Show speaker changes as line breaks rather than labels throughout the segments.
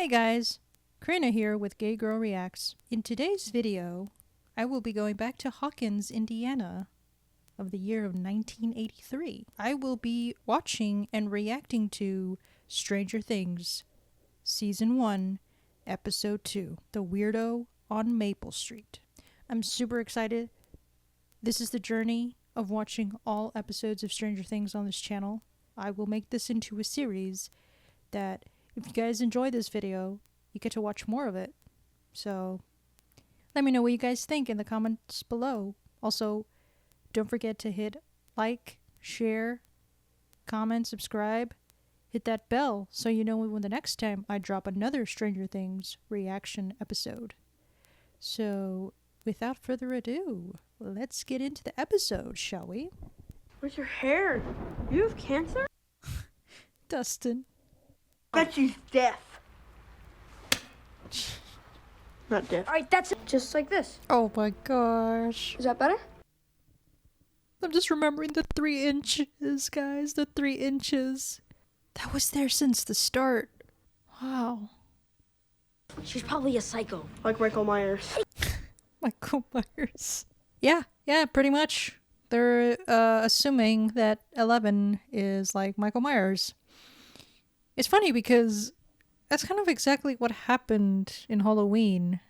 Hey guys, Karina here with GayGirlReacts. In today's video, I will be going back to Hawkins, Indiana of the year of 1983. I will be watching and reacting to Stranger Things, Season 1, Episode 2, The Weirdo on Maple Street. I'm super excited. This is the journey of watching all episodes of Stranger Things on this channel. I will make this into a series that if you guys enjoy this video, you get to watch more of it. So let me know what you guys think in the comments below. Also, don't forget to hit like, share, comment, subscribe, hit that bell so you know when the next time I drop another Stranger Things reaction episode. So without further ado, let's get into the episode, shall we?
Where's your hair? You have cancer?
Dustin.
I bet she's deaf. Not deaf. Alright, that's it. Just like this.
Oh my gosh.
Is that better?
I'm just remembering the 3 inches, guys. The 3 inches. That was there since the start. Wow.
She's probably a psycho. Like Michael Myers.
Michael Myers. Yeah, pretty much. They're assuming that 11 is like Michael Myers. It's funny because that's kind of exactly what happened in Halloween.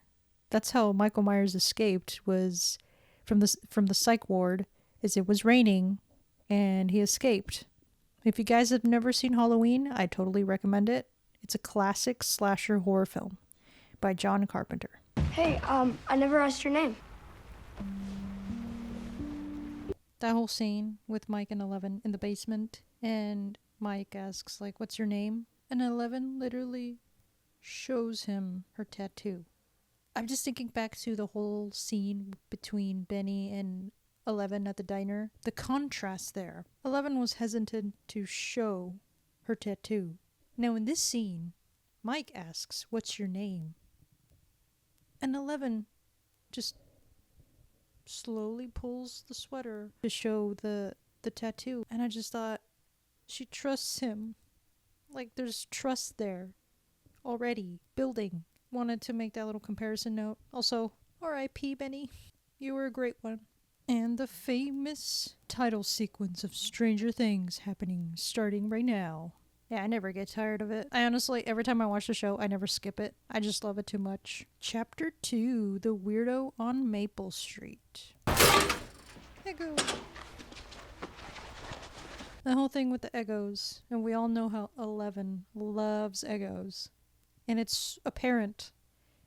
That's how Michael Myers escaped, was from the psych ward, as it was raining and he escaped. If you guys have never seen Halloween, I totally recommend it. It's a classic slasher horror film by John Carpenter.
Hey, I never asked your name.
That whole scene with Mike and 11 in the basement, and Mike asks, like, what's your name? And 11 literally shows him her tattoo. I'm just thinking back to the whole scene between Benny and 11 at the diner. The contrast there. 11 was hesitant to show her tattoo. Now in this scene, Mike asks, what's your name? And 11 just slowly pulls the sweater to show the tattoo. And I just thought, she trusts him. Like, there's trust there already building. Wanted to make that little comparison note. Also, R.I.P. Benny. You were a great one. And the famous title sequence of Stranger Things happening starting right now. Yeah, I never get tired of it. I honestly, every time I watch the show, I never skip it. I just love it too much. Chapter 2, The Weirdo on Maple Street. Echo. The whole thing with the Eggos, and we all know how 11 loves Eggos. And it's apparent.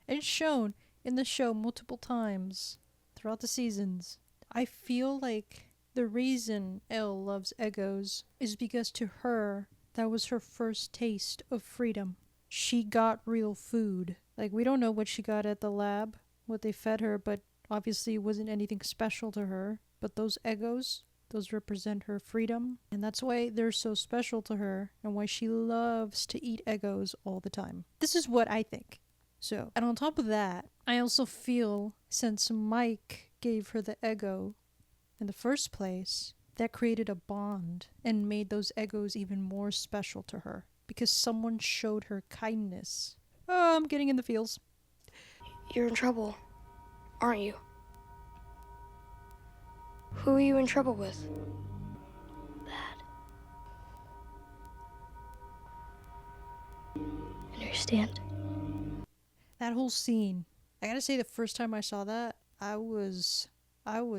And it's shown in the show multiple times throughout the seasons. I feel like the reason Elle loves Eggos is because to her, that was her first taste of freedom. She got real food. Like, we don't know what she got at the lab, what they fed her, but obviously it wasn't anything special to her. But those Eggos, those represent her freedom, and that's why they're so special to her and why she loves to eat Eggos all the time. This is what I think. So, and on top of that, I also feel since Mike gave her the Eggo in the first place, that created a bond and made those Eggos even more special to her because someone showed her kindness. Oh, I'm getting in the feels.
You're in trouble, aren't you? Who are you in trouble with? That. Understand?
That whole scene. I gotta say, the first time I saw that, I was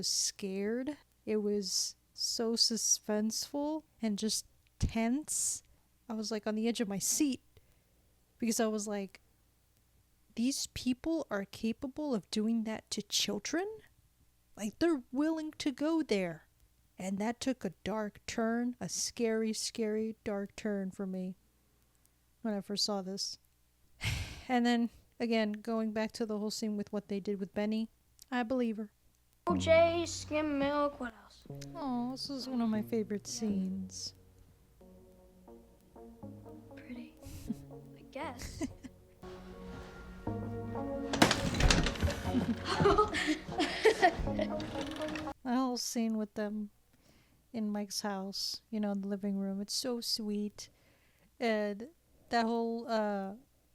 scared. It was so suspenseful and just tense. I was like on the edge of my seat because I was like, these people are capable of doing that to children? Like, they're willing to go there. And that took a dark turn, a scary, scary dark turn for me when I first saw this. And then, again, going back to the whole scene with what they did with Benny, I believe her.
OJ, skim milk, what else?
Oh, this is one of my favorite scenes.
Pretty. I guess.
The whole scene with them in Mike's house, in the living room, it's so sweet. And that whole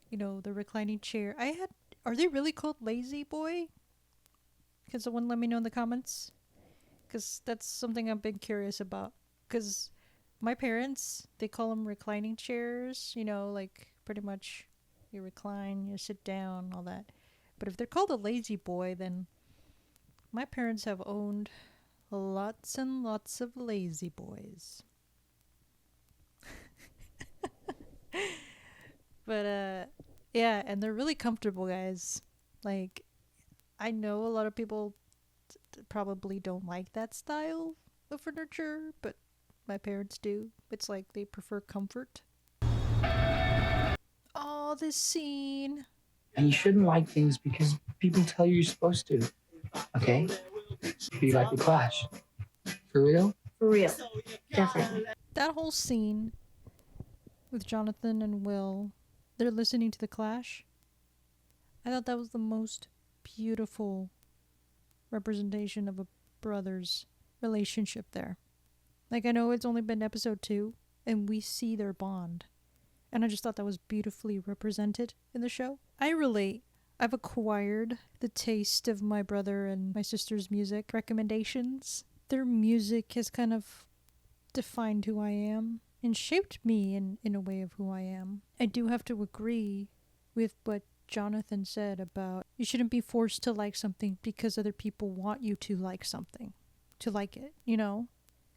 You know, the reclining chair. Are they really called Lazy Boy? Can someone let me know in the comments? Because that's something I've been curious about. Because my parents, they call them reclining chairs, you know, like pretty much you recline, you sit down, all that. But if they're called a Lazy Boy, then my parents have owned lots and lots of Lazy Boys. But yeah, and they're really comfortable, guys. Like, I know a lot of people probably don't like that style of furniture, but my parents do. It's like they prefer comfort. Oh, this scene.
And you shouldn't like things because people tell you you're supposed to. Okay? Be like the Clash. For real?
For real. Definitely.
That whole scene with Jonathan and Will, they're listening to The Clash. I thought that was the most beautiful representation of a brother's relationship there. Like, I know it's only been episode 2, and we see their bond. And I just thought that was beautifully represented in the show. I relate. I've acquired the taste of my brother and my sister's music recommendations. Their music has kind of defined who I am and shaped me in a way of who I am. I do have to agree with what Jonathan said about you shouldn't be forced to like something because other people want you to like something, to like it, you know?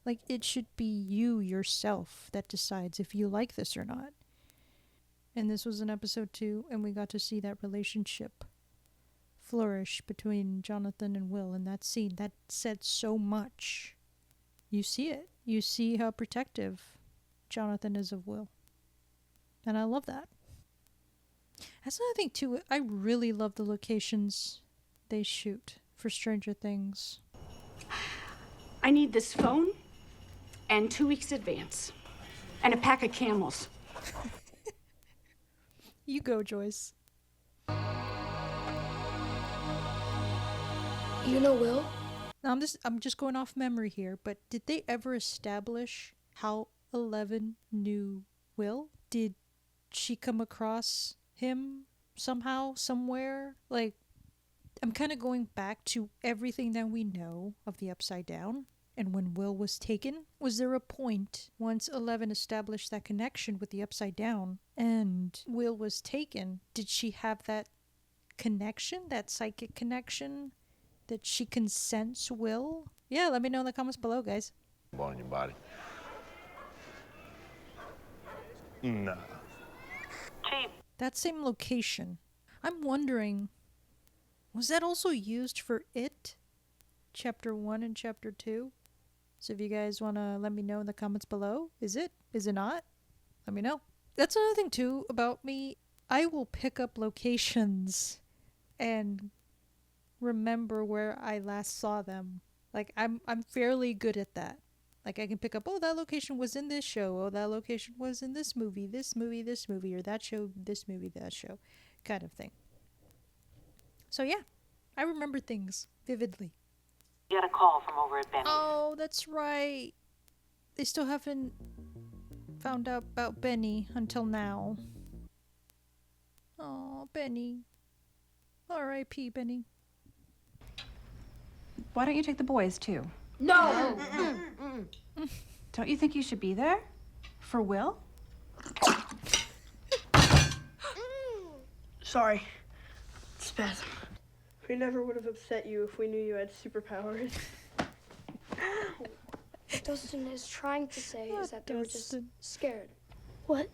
Like, it should be you yourself that decides if you like this or not. And this was in episode 2, and we got to see that relationship flourish between Jonathan and Will in that scene. That said so much. You see it. You see how protective Jonathan is of Will. And I love that. That's another thing, too. I really love the locations they shoot for Stranger Things.
I need this phone and 2 weeks advance and a pack of Camels.
You go, Joyce.
You know Will?
Now I'm just going off memory here, but did they ever establish how 11 knew Will? Did she come across him somehow, somewhere? Like, I'm kind of going back to everything that we know of the Upside Down. And when Will was taken, was there a point once 11 established that connection with the Upside Down and Will was taken, did she have that connection, that psychic connection, that she can sense Will? Yeah, let me know in the comments below, guys.
Bone in your body. Nah.
That same location. I'm wondering, was that also used for It? Chapter 1 and Chapter 2? So if you guys want to let me know in the comments below, is it? Is it not? Let me know. That's another thing too about me. I will pick up locations and remember where I last saw them. Like, I'm fairly good at that. Like, I can pick up, oh, that location was in this show. Oh, that location was in this movie, or that show, this movie, that show, kind of thing. So yeah, I remember things vividly.
Got a call from over at Benny's.
Oh, that's right. They still haven't found out about Benny until now. Oh, Benny. R.I.P. Benny.
Why don't you take the boys, too?
No!
Don't you think you should be there? For Will?
Sorry. Spasm. We never would have upset you if we knew you had superpowers.
Dustin is trying to say is that they were just
Dustin.
scared. What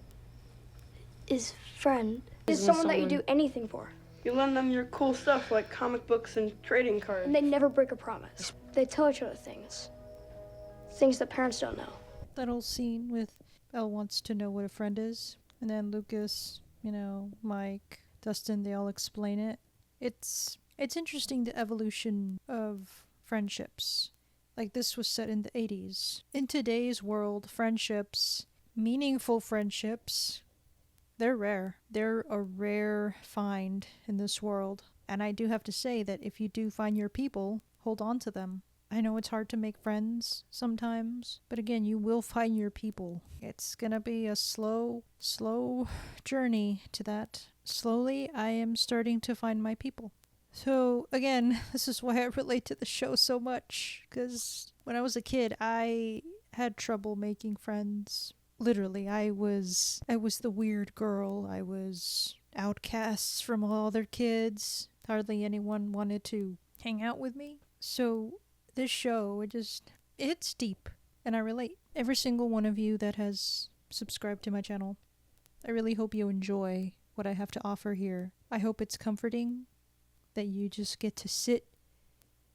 is friend? Is someone that you do anything for.
You lend them your cool stuff like comic books and trading cards.
And they never break a promise. They tell each other things. Things that parents don't know.
That whole scene with Elle wants to know what a friend is, and then Lucas, Mike, Dustin, they all explain it. It's interesting, the evolution of friendships. Like, this was set in the 80s. In today's world, friendships, meaningful friendships, they're rare. They're a rare find in this world. And I do have to say that if you do find your people, hold on to them. I know it's hard to make friends sometimes, but again, you will find your people. It's gonna be a slow journey to that, slowly I am starting to find my people. So again, this is why I relate to the show so much, because when I was a kid, I had trouble making friends. Literally, I was the weird girl. I was outcasts from all other kids. Hardly anyone wanted to hang out with me. So this show, it hits deep, and I relate. Every single one of you that has subscribed to my channel, I really hope you enjoy what I have to offer here. I hope it's comforting that you just get to sit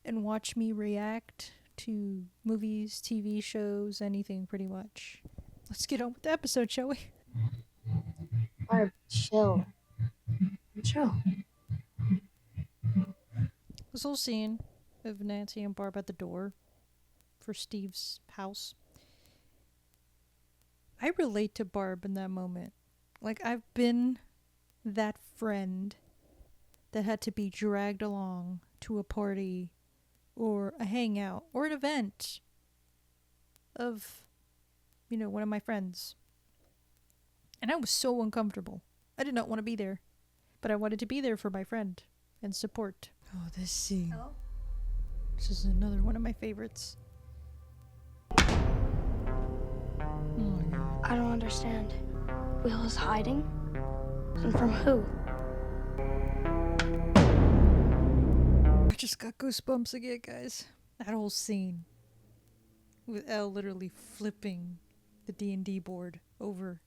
and watch me react to movies, TV shows, anything pretty much. Let's get on with the episode, shall we?
Barb, chill.
Chill.
This whole scene of Nancy and Barb at the door for Steve's house. I relate to Barb in that moment. Like, I've been that friend that had to be dragged along to a party or a hangout or an event of, one of my friends. And I was so uncomfortable. I did not want to be there. But I wanted to be there for my friend and support. Oh, this scene.
Hello?
This is another one of my favorites. Oh my God.
I don't understand. Will is hiding? And from who?
I just got goosebumps again, guys. That whole scene with Elle literally flipping the D&D board over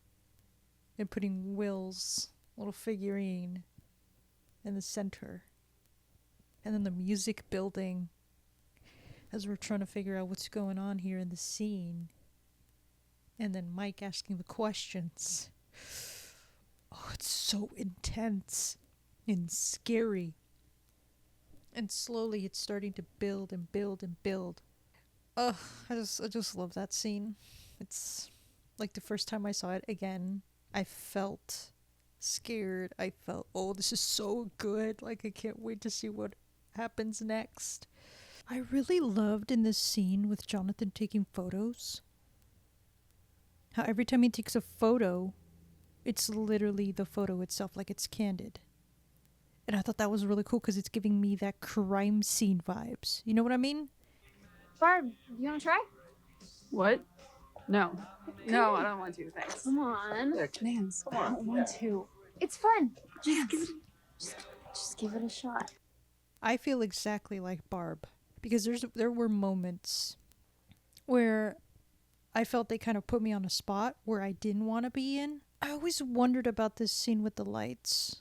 and putting Will's little figurine in the center. And then the music building as we're trying to figure out what's going on here in the scene. And then Mike asking the questions. Oh, it's so intense and scary. And slowly it's starting to build and build and build. Ugh, I just love that scene. It's like the first time I saw it again, I felt scared. I felt, oh, this is so good. Like, I can't wait to see what happens next. I really loved in this scene with Jonathan taking photos, how every time he takes a photo, it's literally the photo itself, like it's candid. And I thought that was really cool because it's giving me that crime scene vibes. You know what I mean?
Barb, you wanna try?
What? No. No, I don't want to, thanks.
Come on.
Nance, I don't want to.
It's fun. Just give it a shot.
I feel exactly like Barb because there were moments where I felt they kind of put me on a spot where I didn't want to be in. I always wondered about this scene with the lights.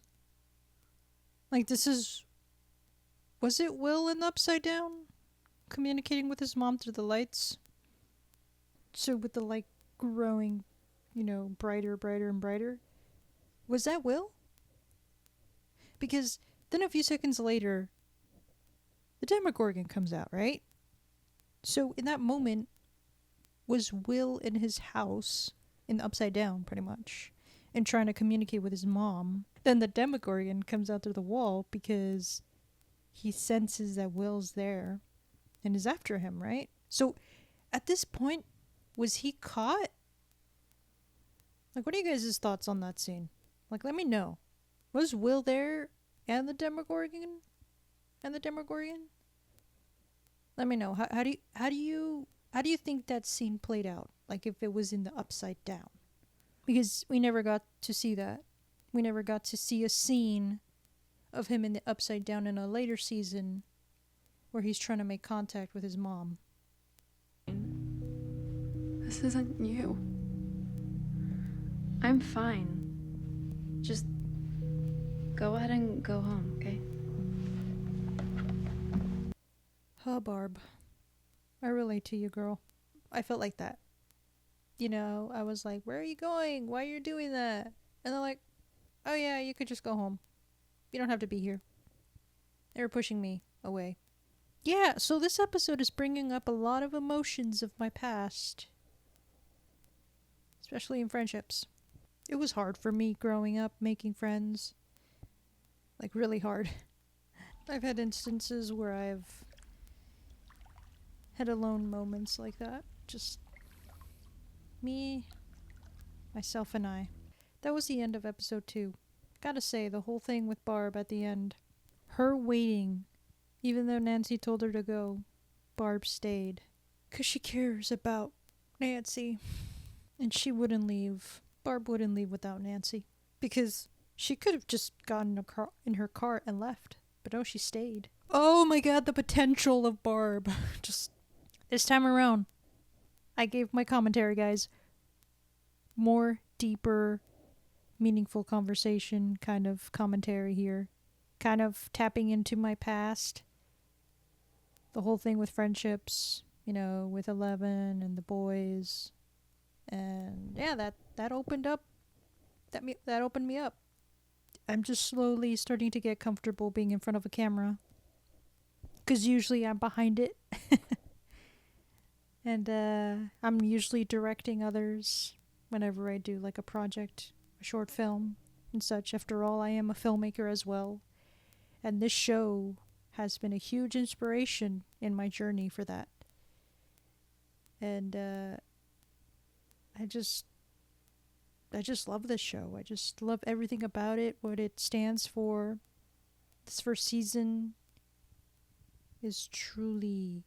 Like, was it Will in the Upside Down communicating with his mom through the lights? So with the light growing, brighter, brighter, and brighter. Was that Will? Because then a few seconds later, the Demogorgon comes out, right? So in that moment, was Will in his house, in the Upside Down, pretty much, and trying to communicate with his mom. Then the Demogorgon comes out through the wall because he senses that Will's there and is after him, right? So at this point, was he caught? Like, what are you guys' thoughts on that scene? Like, let me know. Was Will there and the Demogorgon? Let me know. How do you think that scene played out? Like, if it was in the Upside Down? Because we never got to see that. We never got to see a scene of him in the Upside Down in a later season where he's trying to make contact with his mom.
This isn't you. I'm fine. Just go ahead and go home, okay?
Barb. I relate to you, girl. I felt like that. I was like, where are you going? Why are you doing that? And they're like, oh yeah, you could just go home. You don't have to be here. They were pushing me away. Yeah, so this episode is bringing up a lot of emotions of my past. Especially in friendships. It was hard for me growing up, making friends. Like, really hard. I've had instances where I've had alone moments like that. Just me, myself, and I. That was the end of episode 2. Gotta say, the whole thing with Barb at the end, her waiting, even though Nancy told her to go, Barb stayed. 'Cause she cares about Nancy. And she wouldn't leave. Barb wouldn't leave without Nancy. Because she could have just gotten in her car and left. But no, she stayed. Oh my god, the potential of Barb. Just this time around, I gave my commentary, guys. More deeper, meaningful conversation kind of commentary here. Kind of tapping into my past. The whole thing with friendships, you know, with 11 and the boys. And yeah, that opened up. That opened me up. I'm just slowly starting to get comfortable being in front of a camera. Because usually I'm behind it. And I'm usually directing others whenever I do like a project, a short film and such. After all, I am a filmmaker as well. And this show has been a huge inspiration in my journey for that. And I just love this show. I just love everything about it, what it stands for. This first season is truly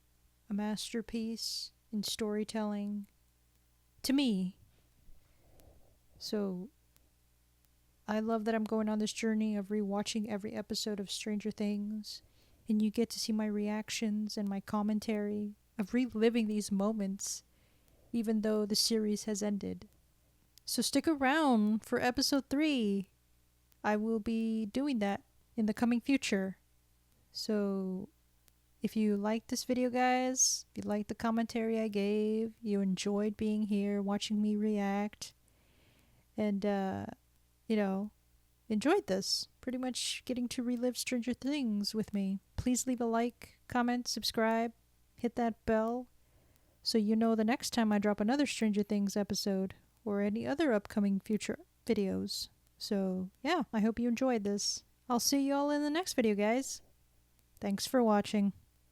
a masterpiece in storytelling to me. So I love that I'm going on this journey of rewatching every episode of Stranger Things, and you get to see my reactions and my commentary of reliving these moments even though the series has ended. So stick around for episode 3. I will be doing that in the coming future. So if you liked this video, guys, if you liked the commentary I gave, you enjoyed being here, watching me react, and, you know, enjoyed this, pretty much getting to relive Stranger Things with me, please leave a like, comment, subscribe, hit that bell, so you know the next time I drop another Stranger Things episode, or any other upcoming future videos. So, yeah, I hope you enjoyed this. I'll see you all in the next video, guys. Thanks for watching.